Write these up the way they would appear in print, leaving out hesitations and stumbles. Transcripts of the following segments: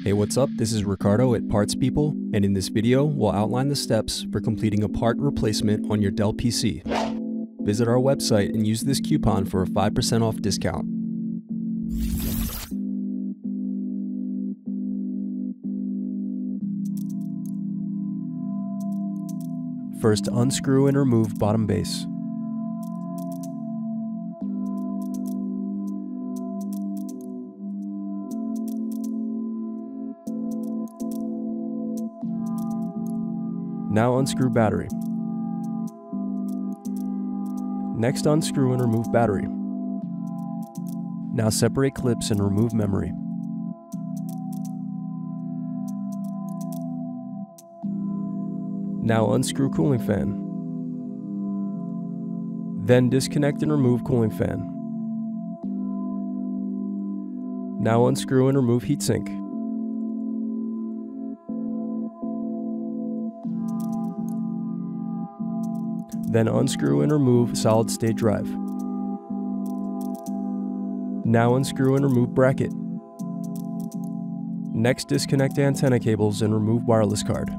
Hey, what's up? This is Ricardo at Parts People, and in this video, we'll outline the steps for completing a part replacement on your Dell PC. Visit our website and use this coupon for a 5% off discount. First, unscrew and remove bottom base. Now unscrew battery. Next, unscrew and remove battery. Now separate clips and remove memory. Now unscrew cooling fan. Then disconnect and remove cooling fan. Now unscrew and remove heatsink. Then unscrew and remove solid-state drive. Now unscrew and remove bracket. Next, disconnect antenna cables and remove wireless card.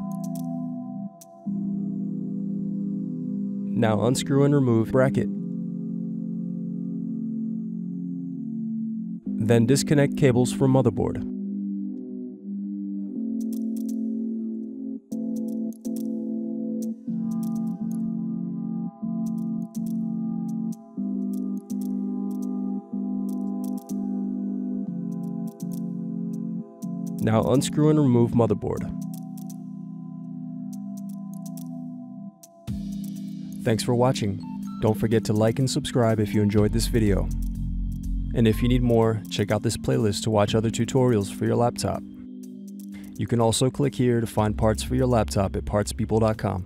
Now unscrew and remove bracket. Then disconnect cables from motherboard. Now unscrew and remove motherboard. Thanks for watching. Don't forget to like and subscribe if you enjoyed this video. And if you need more, check out this playlist to watch other tutorials for your laptop. You can also click here to find parts for your laptop at partspeople.com.